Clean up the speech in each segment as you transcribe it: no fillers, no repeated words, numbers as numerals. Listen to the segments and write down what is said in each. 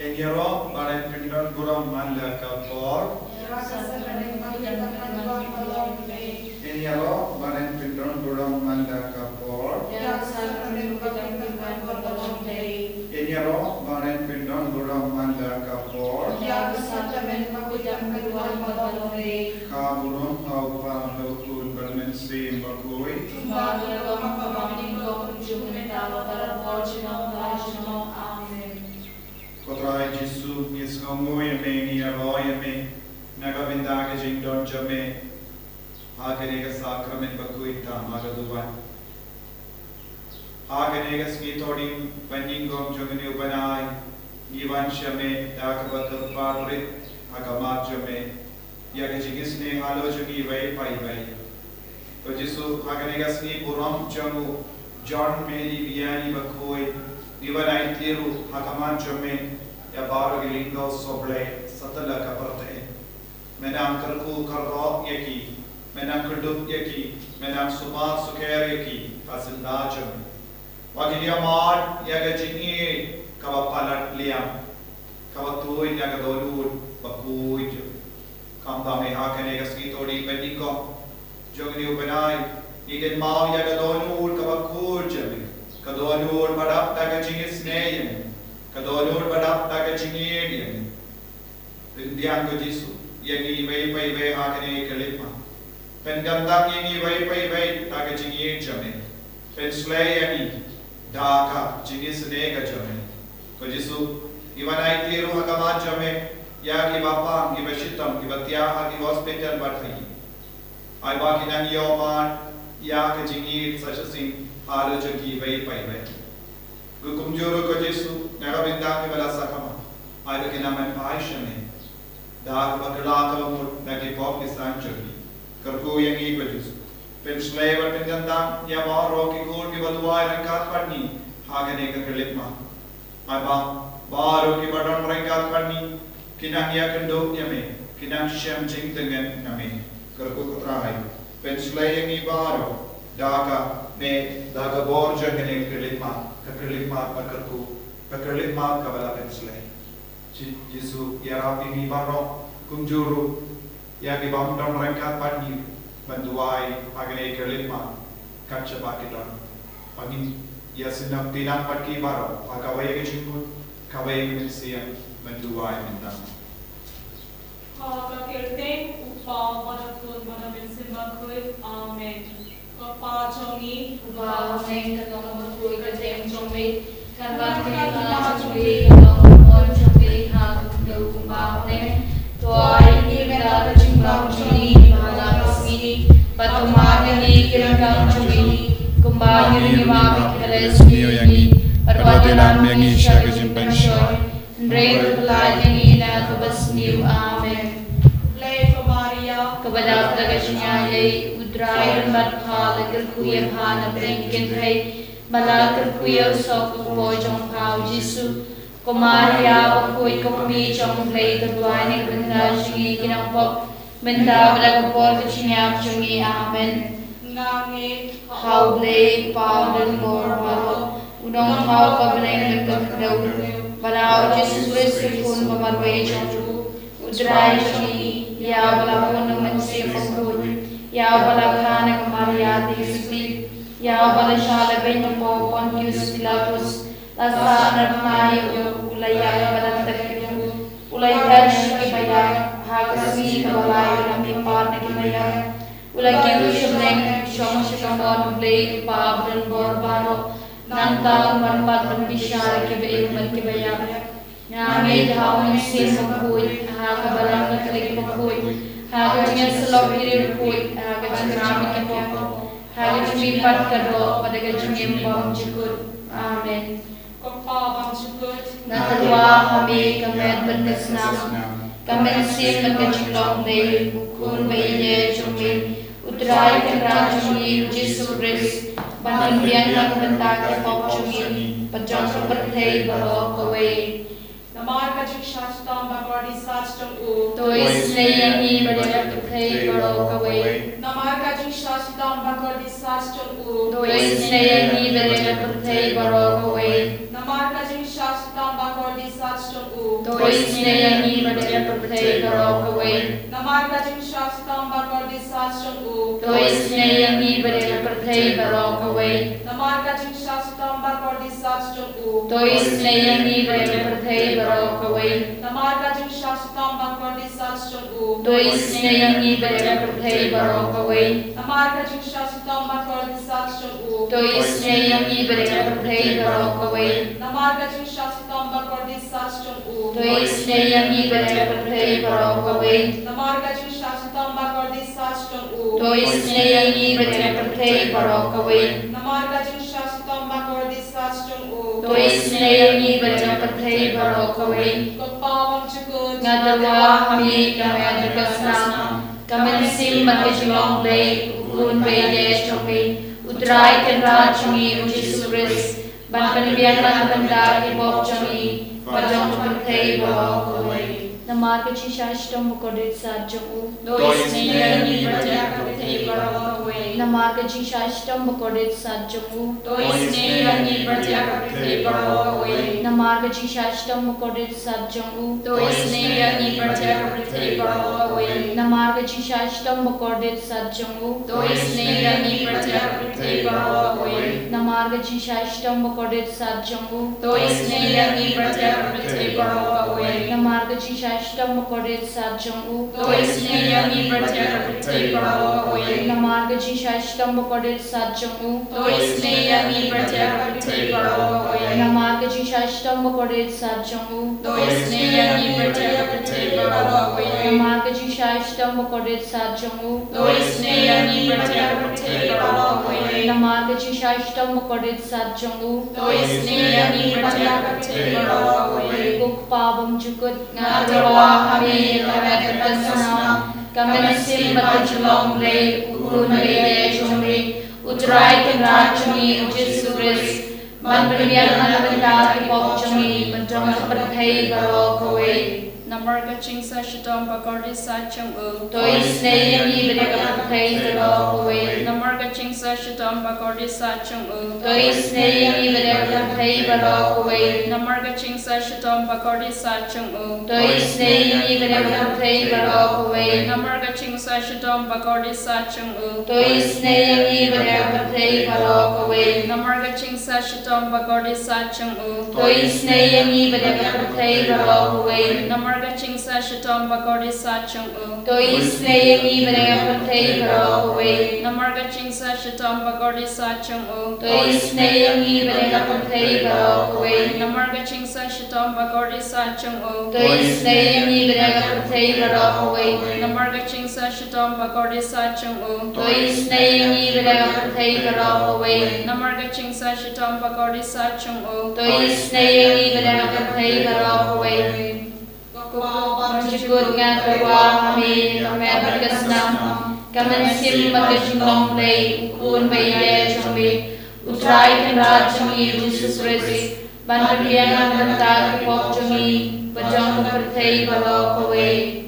Enyero baren pindon guram manla kapor. Enyero baren pindon guram manla kapor. Enyero baren pindon guram manla kapor. Kaburung aupa hukun bermensi makui. Kotrai Jesu niskongo yame ni aro yame nagavindaga jingdon jame aganega sakramen bakuita magaduwan aganega smitodim paningom jogani ubanai ivan shame dakabatur padrit agamat jame yaga jigisne halo jogi vai pai vai to Jesu aganega sni buram jamu John Mary Vianney bakoi Ivanai tiru hakaman jome ya baru gilingo soble satala kaparte menang kerku karro yaki menang kerduk yaki menang suma suker yaki asinda jome wagilia mar yaga jingi kawapalat liam kawatui yaga dolur bakui kamba me hakane gaski tori beniko jogni ubenai iden mau yaga dolur kawakur jome Kadolur badap taga jingis neyem, kadolur badap taga jingediem. Pindiang ko Jesu, yangi way pay way hakane kalipma. Pendamdam yangi way pay way taga jinged jame. Penslay yangi daka jingis nega jame. Ko Jesu, iwanay tiru hakamat jame, yagi bapang ibashitam ibatyaha di hospital bathi. Ay baki nang yoman, yaga jingid such a thing. Halo jogi vai pai vai. Gukum juru ko Jesu nagabinda ke bala sakama. Ay ke naman paishane. Dah bagla ka mut nagi pop ki sang jogi. Karku yang i ko Jesu. Pen slaver pen ganda ya ma ro ki gur ki baduai rangkat panni. Hagane ka kelipma. Ay ba baru ki badon rangkat panni. Kinang ya kendo yame. Kinang syam jing dengan name. Karku kutrai. Pen slayer yang i baru. Daka ne daga borja kene kelitma pakerlitma kabala pensle Jesu yarapi ni baro kumjuru ya ki bam don rangkat padi banduai agane kelitma kacha bakidon pagin ya sinam tinang padi baro agawai ke chimput kawai mensia banduai minta ka kirten upa barakun banamin simbakui amen Papa Jomi, Uba Heng, Katong Kui, Kateng Jomi, Kanban Kina Jomi, Katong Mon Jomi, Hang Uba Heng, Tuai Nivela Jimbang Jomi, Malang Sini, Patumani Kirang Jomi, Kumbang Yimam Keles Yangi, Parwatilam Yangi Shaka Jimban Shoy, Ndre Tulay Yangi na Tubas New Amen. Play for Maria, Kabadap Tagashnyay, Udrayan Badhal, Kerkuya Hana Brinkin Hay, Malakar Kuya Sok Pojong Pau Jesu, Kumaria, Koi Komi Chong Play, the Dwani Kundashi, Kinapop, Menda, Blakapol, Chinyap Chungi, Amen. Nami, How Blade, Powder, Mormaro, Udon Pau Kabanang, the Kakdo, Balao Jesus, Western Pamadway Chong, Udrayan, Yabalapon, and Sifon. Ya bala khana Maria Disli, ya bala shala ben po Pontius Pilatus, lasa narmayo ulaya bala takyu, ulay dash ki baya, hagasi kabalay nami parna ki baya, ulay kiru shumeng shom shomon blade pabdan borbaro, nanta manpatan bishara ki baya ki baya, nami dhawan sin makui, hagabalang nakalik makui. Haganya selobiri pui, haganya rami kepo, haganya mipat kado pada gajungnya bang cukur. Amen. Kopa bang cukur. Natadwa kami kamet berdesnam, kamet sin berkecuklok dari bukur bayinya cumi, utrai kerana cumi Yesus Kristus, banding yang bentak kepop cumi, pejang seperti bawa kawai. Namar ka Shastam Bhagavati Sastam U. To isneyangi badagapathay baro kawai. Namar ka Shastam Bhagavati Sastam U. To isneyangi badagapathay baro kawai. Namar ka Shastam Bhagavati Sastam U. Dois neyangi badaya perthai barok away. Namarga jing shastam bakor di sachung u. Dois neyangi badaya perthai barok away. Namarga jing shastam bakor di sachung u. Dois neyangi badaya perthai barok away. Namarga jing shastam bakor di sachung u. Dois neyangi badaya perthai barok away. Namarga jing shastam bakor di sachung u. Dois neyangi badaya perthai barok away. Namarga jing shastam bakor di sachung u. Dois neyangi badaya perthai barok away. Namarga jing shastam bakor di sachung u. Dois neyangi badaya perthai barok away. Namarga jing shastam bakor di sachung u. Dois neyangi badaya perthai barok away. Kapawang chukut Ngadawa kami kami adakasnam. Kami sim magkajulong lay ukun beye chumi. Utray kenra chumi ujisubris. Ban panibiyang banda kibok chumi. Pajong perthai barok away. Namarga chishashtam bukodit sajjong u. Dois neyangi badaya perthai barok away. Namarga chishashtam bukodit sajjong u. Dois neyangi badaya perthai barok away. Namarga chishashtam bukodit sajjong u. Dois neyangi badaya perthai barok away. Namarga chishashtam bukodit sajjong u. Dois neyangi badaya perthai barok away. Namarga chishashtam bukodit sajjong u. Dois neyangi badaya perthai barok away. Namarga chishashtam bukodit sajjong u. Dois neyangi badaya perthai barok away. Namarga chishashtam bukodit sajjong u. Dois neyangi badaya perthai barok away. Namarga chishashtam bukodit sajjong u. Dois neyangi badaya perthai barok away. Namarga chishashtam bukodit sajjong u. Dois neyangi badaya perthai barok away. Namarga chishashtam bukodit sajjong u. Dois neyangi badaya perthai barok away. Kukpabam jukut Ngadawa kami kami adakasnam. Kami sim magkajulong lay ukun beye chumi. Utray kenra chumi ujisubris. Ban panibiyang banda kibok chumi. Pajong perthai barok away. Namarga chingsa shitom bakordi sachung u. Dois neyangi badaya perthai barok away. Namarga chingsa shitom bakordi sachung u. Dois neyangi badaya perthai barok away. Namarga chingsa shitom bakordi sachung u. Dois neyangi badaya perthai barok away. Namarga chingsa shitom bakordi sachung u. Dois neyangi badaya perthai barok away. Namarga chingsa shitom bakordi sachung u. Dois neyangi badaya perthai barok away. Namarga chingsa shitom bakordi sachung u. Dois neyangi badaya perthai barok away. Namarga chingsa shitom bakordi sachung u. Dois neyangi badaya perthai barok away. Namarga chingsa shitom bakordi sachung u. Dois neyangi badaya perthai barok away. Namarga chingsa shitom bakordi sachung u. Dois neyangi badaya perthai barok away. Namarga chingsa shitom bakordi sachung u. Dois neyangi badaya perthai barok away. Jukut ngadawa kami kami adakasnam. Kami sim magkajulong lay ukun beye chumi. Utray kenra chumi ujisubris. Ban panibiyang banda kibok chumi. Pajong perthai barok away.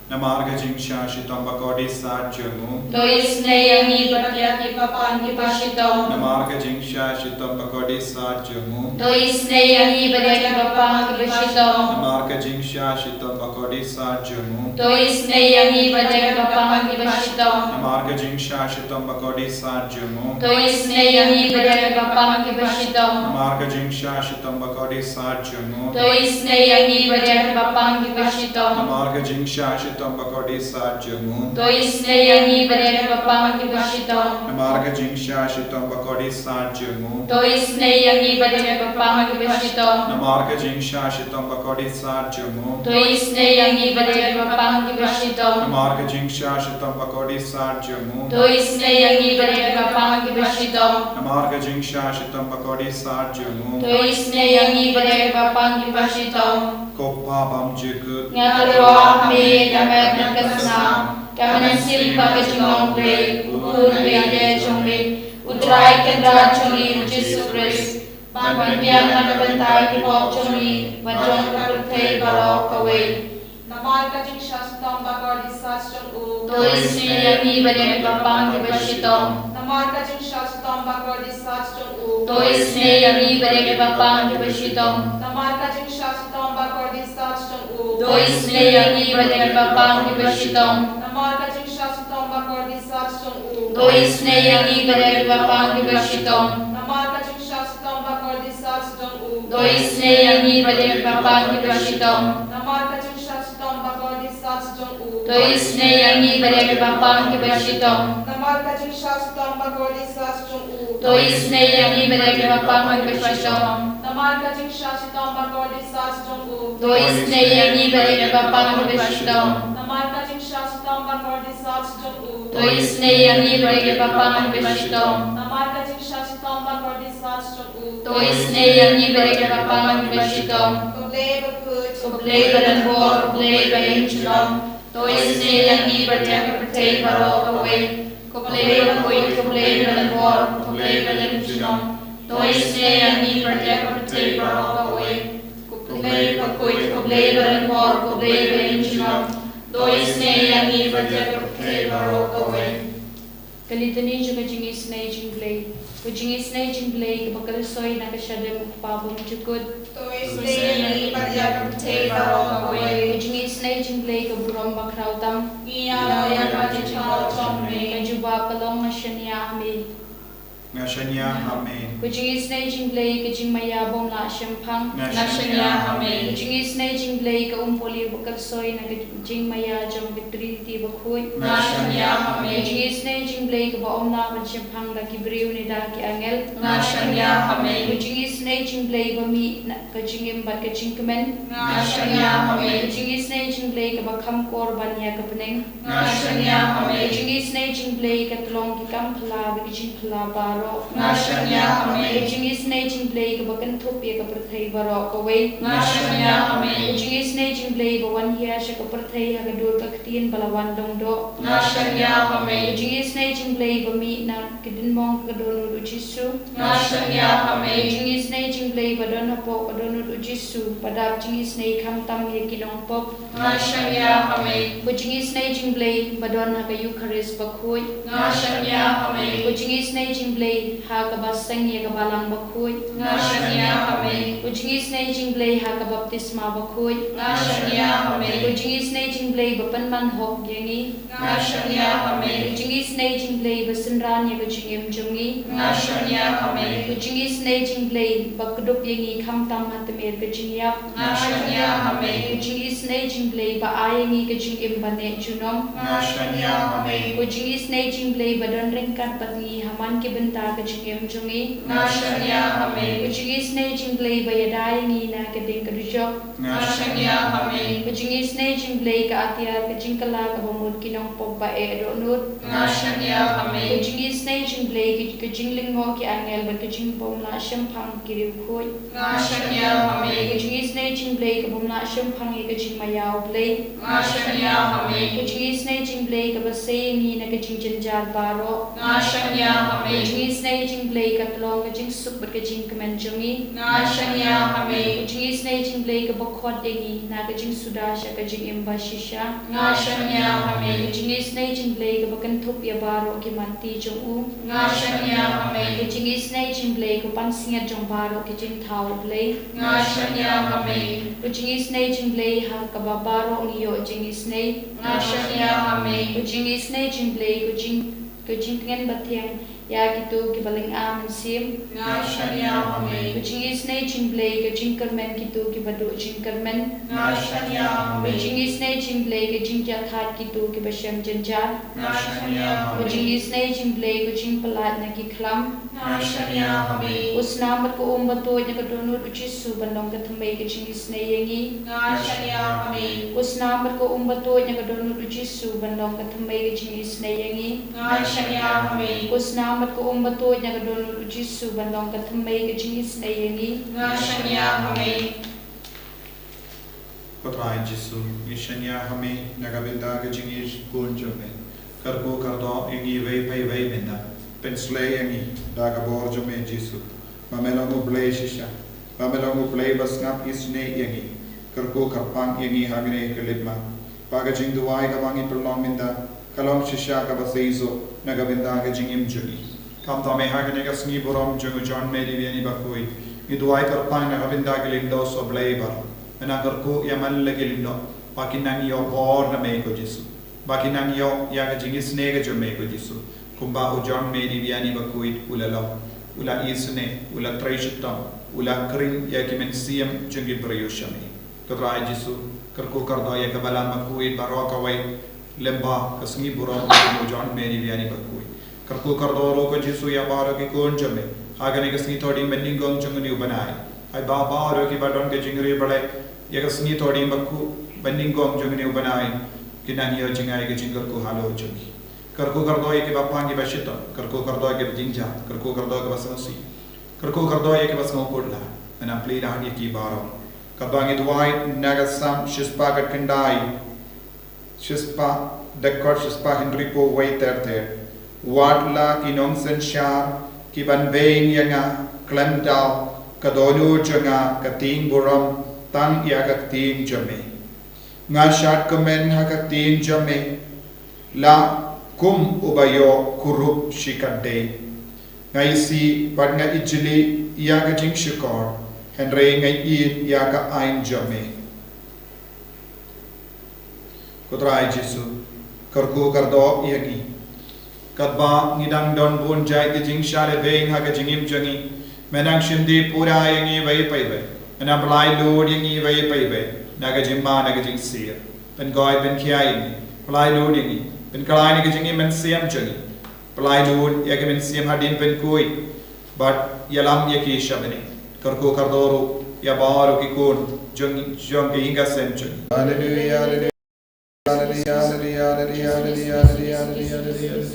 Namarga jing shashitam bakodi sajjong u. Dois neyangi badaya kipapan kipashitom. Namarga jing shashitam bakodi sajjong u. Dois neyangi badaya kipapan kipashitom. Namarga jing shashitam bakodi sajjong u. Dois neyangi badaya kipapan kipashitom. Namarga jing shashitam bakodi sajjong u. Dois neyangi badaya kipapan kipashitom. Namarga jing shashitam bakodi sajjong u. Dois neyangi badaya kipapan kipashitom. Namarga jing shashitam bakodi sajjong u. Dois neyangi badaya kipapan kipashitom. Namarga jing shashitam bakodi sajjong u. Dois neyangi badaya kipapan kipashitom. Namarga jing shashitam bakodi sajjong u. Dois neyangi badaya kipapan kipashitom. Namarga jing shashitam bakodi sajjong u. Dois neyangi badaya kipapan kipashitom. Namarga jing shashitam bakodi sajjong u. Dois neyangi badaya kipapan kipashitom. Kopabam jukut Ngadawa kami kami adakasnam. Kami sim magkajulong lay ukun beye chumi. Utray kenra chumi ujisubris. Ban panibiyang banda kibok chumi. Pajong perthai barok away. Namarka jing shastam bagordi sachong u. Tois ne yangi bade papang ki bashitong. Namarka jing shastam bagordi sachong u. Tois ne yangi bade papang ki bashitong. Namarka jing shastam bagordi sachong u. Tois ne yangi bade papang ki bashitong. Namarka jing shastam bagordi sachong u. Tois ne yangi bade papang ki bashitong. Namarka jing shastam bagordi sachong u. Tois ne yangi bade papang ki bashitong. Namarka jing shastam bagordi sachong u. Tois ne yangi bade papang ki bashitong. Namarka jing shastam bagordi sachong u. Tois ne yangi bade papang ki bashitong. Namarka jing shastam bagordi sachong u. Tois ne yangi bade papang ki bashitong. Namarka jing shastam bagordi sachong u. Tois ne yangi bade papang ki bashitong. Namarka jing shastam bagordi sachong u. Tois ne yangi bade papang ki bashitong. Kublay bakut. Kublay badan bor, kublay badan chulong. Tois ne yangi bade kapatay baro kawe. Kublay bakuy, kublay badan bor, kublay badan chulong. Tois ne yangi bade kapatay baro kawe. Kublay bakuy, kublay badan bor, kublay badan chulong. Tois ne yangi bade kapatay baro kawe. Kalitani juga jingis na jinglay. Kujingis na jinglay kapag soy na kasyadam upabong chukod. Tois ne yangi bade kapatay baro kawe. Kujingis na jinglay kaburong bakrautam. Iya yang bade chao chomre. Kajuba palong masyanya amin. Ngashanya amen. Kujingis na jinglay kajing mayabong la siyempang. Ngashanya amen. Kujingis na jinglay kaumpoli bakal soy na kajing maya jom kitrinity bakhoy. Ngashanya amen. Kujingis na jinglay kabaom na masyempang la kibriw ni da ki angel. Ngashanya amen. Kujingis na jinglay bami na kajing imbat kajing kemen. Ngashanya amen. Kujingis na jinglay kabakam korban ya kapeneng. Ngashanya amen. Kujingis na jinglay katlong kikam pala kajing pala bar. Ngashanya amen. Kujingis na jinglay kabakan thupi kaperthai baro kaway. Ngashanya amen. Kujingis na jinglay bawan hiya siya kaperthai hagadur kaktiin balawan dongdo. Ngashanya amen. Kujingis na jinglay bami na kidinmong kadonod ujisu. Ngashanya amen. Kujingis na jinglay badon hapo kadonod ujisu. Padap jingis na ikamtam yakinong pop. Ngashanya amen. Kujingis na jinglay badon hagayukaris bakhoy. Ngashanya amen. Kujingis na jinglay ha kabasang ya kabalang bakhoy. Ngashanya amen. Kujingis na jinglay ha kabaptisma bakhoy. Ngashanya amen. Kujingis na jinglay bapan manhok yangi. Ngashanya amen. Kujingis na jinglay basenran ya kujingim jungi. Ngashanya amen. Kujingis na jinglay bakdup yangi kamtam hatmer kujingyap. Ngashanya amen. Kujingis na jinglay baayangi kujingim bane junong. Ngashanya amen. Kujingis na jinglay badan ringkat patni haman ke benta kejingem jungi. Ngashanya amen. Kujingis na jinglay bayadai ni na keding kedujok. Ngashanya amen. Kujingis na jinglay ka atiar kejingkala ka bamud kinong pogba e donut. Ngashanya amen. Kujingis na jinglay kejinglingo ki angel ba kejingpom na siyempang kiriw koy. Ngashanya amen. Kujingis na jinglay ka bom na siyempang i kejingmayaw blay. Ngashanya amen. Kujingis na jinglay ka basay ni na kejingjanjar baro. Ngashanya amen. Kujingis na jinglay ka tlong kejing sup bat kejing kemenjungi. Ngashanya amen. Kujingis na jinglay ka bakhot dengi na kejing sudasya kejing imba shisha. Ngashanya amen. Kujingis na jinglay ka bakan thup ya baro ki manti jong u. Ngashanya amen. Kujingis na jinglay ka pansingat jong baro kejing thau blay. Ngashanya amen. Kujingis na jinglay ha ka babaro niyo jingis na. Ngashanya amen. Kujingis na jinglay kujing tengen bathiang ya kitu ki baling amen sim. Ngashanya amen. Kujingis na jinglay kujing kermen kitu ki badu jing kermen. Ngashanya amen. Kujingis na jinglay kujing jathat kitu ki basyam janjar. Ngashanya amen. Kujingis na jinglay kujing pelat na ki klam. Ngashanya amen. Usnamat ko umbato nya kadunut ujisu bandong kathambay kujingis na yangi. Ngashanya amen. Usnamat ko umbato nya kadunut ujisu bandong kathambay kujingis na yangi. Ngashanya amen. Usnamat ko umbato nya kadunut ujisu bandong kathambay kujingis na yangi. Ngashanya amen. Patrai Jesu, Ishanya hame nagabinda gajingis punjome. Karko kardo ingi vei pai vei menda. Penslay yangi dagabor jome Jesu. Mamelong ublay shisha. Mamelong ublay basngap isne yangi. Karko karpang yangi hagne kelipma. Pagajing duai kabangi perlong minda kalong shisha kabaseizo nagabinda gajing imjuni. Kam tame hagane kasngi borom jungu John Mary vieni bakui. Iduai karpang nagabinda gilindo so blaibar. Menagarku yaman legilindo. Pakinang yo bor na me ko Jesu. Pakinang yo ya gajing isne gajo me ko Jesu. Kumba u John Mary vieni bakui ulalo. Ula isne ula treishitam ula kring ya kimen siam jungi prayushami. Kadrai Jesu karku kardo ya kabala makui baroka wai lemba kasngi buram u John Mary vieni bakui. Karku kardo ro ko Jesu ya baro ki kon jame. Hagane kasngi thodi mending gong jungni ubanai. Ai baba ro ki badon ke jingri balai ya kasngi thodi makku mending gong jungni ubanai. Kinani yo jingai ke jingar ku halo jungi. Karku kardo ye ke bapang ke bashita, karku kardo ye ke jinja, karku kardo ke basasi, karku kardo ye ke basmo kodla, ana play dah ye ki baro. Kabang idwai nagasam shispa kat kendai, shispa dekor shispa Henry po wai ter. Wadla ki nongsen shar ki ban vein yanga klemdal kadolu janga kating buram tang ya kating jame. Nga shat komen ha kating jame la kum ubayo kurup shikade ngai si pad nga ijli ya ka jing shikor henry ngai in ya ka ain jame kudrai Jesu karku kardo yagi kadba ngidang don bun jai ki jing share vein ha ka jingim jangi menang shindi pura yangi vai pai vai ana blai lord yangi vai pai vai naga jimma naga jing sir pen goi pen khiai blai lord yangi pen kalai ni kejingi men siam jangi pelai lud ya ke men siam hadin pen kui but yalam ya ki shabani karko kardoro ya baro ki kon jangi jangi hinga sem jangi hallelujah hallelujah hallelujah hallelujah hallelujah hallelujah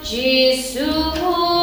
Jesus